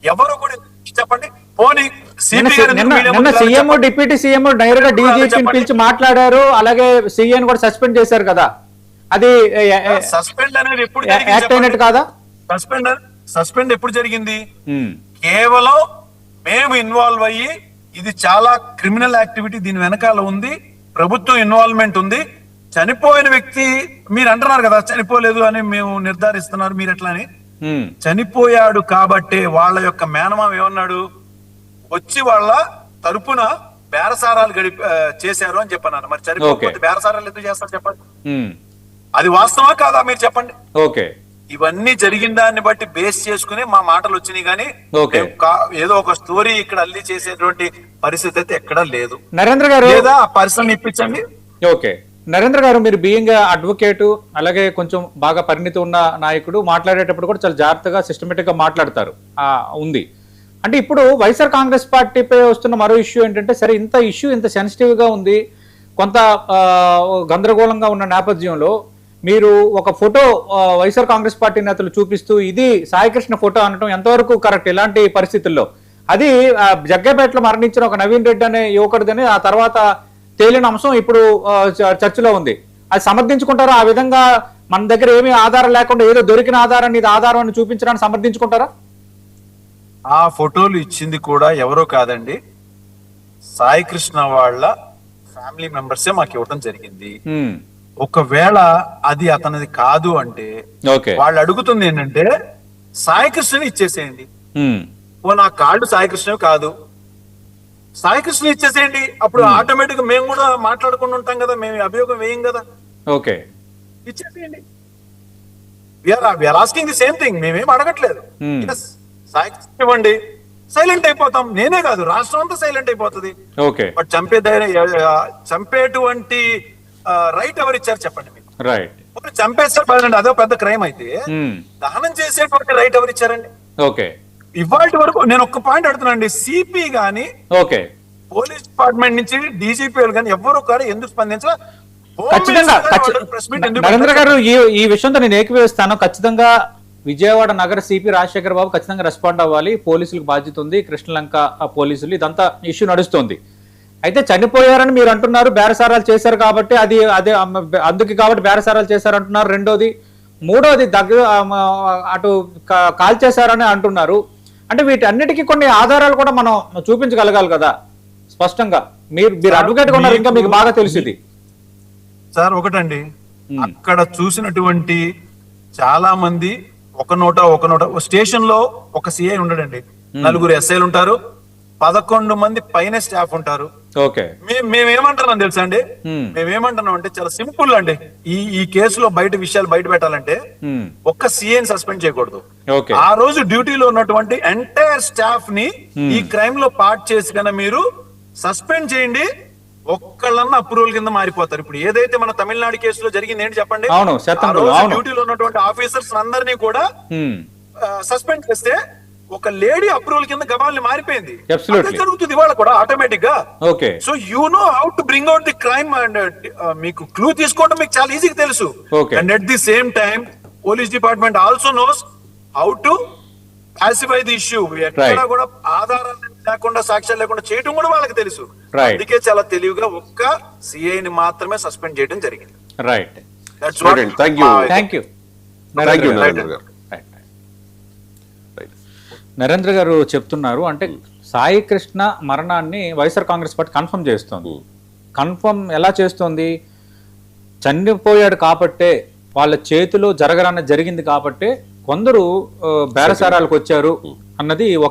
ఎవరు కూడా చెప్పండి. పోనీ నిన్న సీఎం డిప్యూటీ సీఎం డైరెక్ట్ డీజీపీని పిలిచి మాట్లాడారు, అలాగే సీఎం కూడా సస్పెండ్ చేశారు కదా, అది సస్పెండ్ అనేది ఎప్పుడు యాక్ట్ అయినట్టు కాదా? సస్పెండ్ ఎప్పుడు జరిగింది? కేవలం మేము ఇన్వాల్వ్ అయ్యి ఇది చాలా క్రిమినల్ యాక్టివిటీ దీని వెనకాల ఉంది, ప్రభుత్వం ఇన్వాల్వ్మెంట్ ఉంది, చనిపోయిన వ్యక్తి మీరు అంటున్నారు కదా చనిపోలేదు అని మేము నిర్ధారిస్తున్నారు మీరు ఎట్లా అని. చనిపోయాడు కాబట్టే వాళ్ళ యొక్క మేనమామ ఏమన్నాడు, వచ్చి వాళ్ళ తరపున బేరసారాలు చేశారు అని చెప్పన్నాను. మరి చనిపోతే బేరసారాలు ఎందుకు చేస్తారు చెప్పండి, అది వాస్తవా కాదా మీరు చెప్పండి. ఓకే, ఇవన్నీ జరిగిన దాన్ని బట్టి బేస్ చేసుకుని మా మాటలు వచ్చినాయి కానీ ఏదో ఒక స్టోరీ ఇక్కడ అల్లి చేసేటువంటి పరిస్థితి అయితే ఎక్కడా లేదు. నరేంద్ర గారు లేదా ఆ పర్సన్ ఇప్పించండి. ఓకే, నరేంద్ర గారు మీరు బీయింగ్ అడ్వకేట్, అలాగే కొంచెం బాగా పరిణితి ఉన్న నాయకుడు, మాట్లాడేటప్పుడు కూడా చాలా జాగ్రత్తగా సిస్టమేటిక్ గా మాట్లాడతారు ఉంది. అంటే ఇప్పుడు వైఎస్ఆర్ కాంగ్రెస్ పార్టీపై వస్తున్న మరో ఇష్యూ ఏంటంటే, సరే ఇంత ఇష్యూ ఇంత సెన్సిటివ్ గా ఉంది, కొంత గందరగోళంగా ఉన్న నేపథ్యంలో మీరు ఒక ఫోటో వైఎస్ఆర్ కాంగ్రెస్ పార్టీ నేతలు చూపిస్తూ ఇది సాయికృష్ణ ఫోటో అనడం ఎంతవరకు కరెక్ట్? ఇలాంటి పరిస్థితుల్లో అది జగ్గపేటలో మరణించిన ఒక నవీన్ రెడ్డి అనే యువకుడిదని ఆ తర్వాత తేలిన అంశం ఇప్పుడు చర్చలో ఉంది. అది సమర్థించుకుంటారా? ఆ విధంగా మన దగ్గర ఏమీ ఆధారం లేకుండా ఏదో దొరికిన ఆధారాన్ని ఇది ఆధారం అని చూపించడానికి సమర్థించుకుంటారా? ఆ ఫోటోలు ఇచ్చింది కూడా ఎవరో కాదండి, సాయి కృష్ణ వాళ్ళ ఫ్యామిలీ మెంబర్సే మాకు ఇవ్వడం జరిగింది. ఒకవేళ అది అతనిది కాదు అంటే వాళ్ళు అడుగుతుంది ఏంటంటే సాయి కృష్ణని ఇచ్చేసేయండి. ఓ నా కార్డు సాయి కృష్ణ కాదు, సాయి కృష్ణ ఇచ్చేసేయండి, అప్పుడు ఆటోమేటిక్ మేము కూడా మాట్లాడుకుని ఉంటాం కదా, మేము అభియోగం వేయం కదా. ఓకే, ఇచ్చేసేయండి. We are asking the same thing, మేమేం అడగట్లేదు. సాయి కృష్ణ ఇవ్వండి, సైలెంట్ అయిపోతాం. నేనే కాదు, రాష్ట్రం అంతా సైలెంట్ అయిపోతుంది. బట్ చంపేటువంటి రైట్ ఎవరు ఇచ్చారు చెప్పండి మీకు? రైట్, చంపేస్తారు అదో పెద్ద క్రైమ్ అయితే దహనం చేసేటువంటి రైట్ ఎవరు ఇచ్చారండి? ఓకే, ఇవాళ వరకు నేను ఒక్క పాయింట్ అడుగుతున్నానండి, సిపి గాని పోలీస్ డిపార్ట్మెంట్ నుంచి డీజీపీ కానీ ఎవరు కూడా ఎందుకు స్పందించాల? ఖచ్చితంగా నరేంద్ర గారు ఈ విషయంతో నేను ఏకీభవిస్తాను. ఖచ్చితంగా విజయవాడ నగర సిపి రాజశేఖర్ బాబు ఖచ్చితంగా రెస్పాండ్ అవ్వాలి. పోలీసులకు బాధ్యత ఉంది, కృష్ణలంక పోలీసులు, ఇదంతా ఇష్యూ నడుస్తుంది. అయితే చనిపోయారని మీరు అంటున్నారు, బేరసారాలు చేశారు కాబట్టి అది అదే అందుకే కాబట్టి బేరసారాలు చేశారు అంటున్నారు. రెండోది, మూడోది అటు కాల్ చేశారని అంటున్నారు. అంటే వీటన్నిటికీ కొన్ని ఆధారాలు కూడా మనం చూపించగలగాలి కదా స్పష్టంగా. మీరు అడ్వకేట్ గా ఉన్నారు, ఇంకా మీకు బాగా తెలిసింది సార్. ఒకటండి, అక్కడ చూసినటువంటి చాలా మంది ఒక నోట స్టేషన్ లో ఒక సిఐ ఉండడండి, 4 ఎస్ఐలు ఉంటారు, 11 మంది పైన స్టాఫ్ ఉంటారు. మేమేమంటున్నాం తెలుసా అండి, మేమేమంటున్నాం అంటే చాలా సింపుల్ అండి. ఈ కేసులో విషయాలు బయట పెట్టాలంటే ఒక్క సీఏని సస్పెండ్ చేయకూడదు. ఆ రోజు డ్యూటీలో ఉన్నటువంటి ఎంటైర్ స్టాఫ్ ని ఈ క్రైమ్ లో పార్ట్ చేసి కన్నా మీరు సస్పెండ్ చేయండి, ఒక్కళ్ళన్నా అప్రూవల్ కింద మారిపోతారు. ఇప్పుడు ఏదైతే మన తమిళనాడు కేసులో జరిగింది ఏంటి చెప్పండి, డ్యూటీలో ఉన్నటువంటి ఆఫీసర్స్ అందరినీ కూడా సస్పెండ్ చేస్తే ఒక లేడీ అప్రూవల్ కింద గవాల్ని మారిపోయింది. జరుగుతుంది ఇవాళ కూడా ఆటోమేటిక్ గా. So you know how to bring out the crime and మీకు క్లూ తీసుకోవడం మీకు చాలా ఈజీగా తెలుసు. And at the same time police department also knows how to pacify the issue. ఎక్కడ కూడా ఆధారాలు లేకుండా సాక్ష్యాలు లేకుండా చేయడం కూడా వాళ్ళకి తెలుసు. అందుకే చాలా తెలివిగా ఒక్క సిఐని మాత్రమే సస్పెండ్ చేయడం జరిగింది. నరేంద్ర గారు చెప్తున్నారు, అంటే సాయి కృష్ణ మరణాన్ని వైఎస్ఆర్ కాంగ్రెస్ పార్టీ కన్ఫర్మ్ చేస్తోంది. కన్ఫర్మ్ ఎలా చేస్తోంది? చనిపోయాడు కాబట్టే, వాళ్ళ చేతిలో జరిగింది కాబట్టే కొందరు బేరసారాలకు వచ్చారు అన్నది ఒక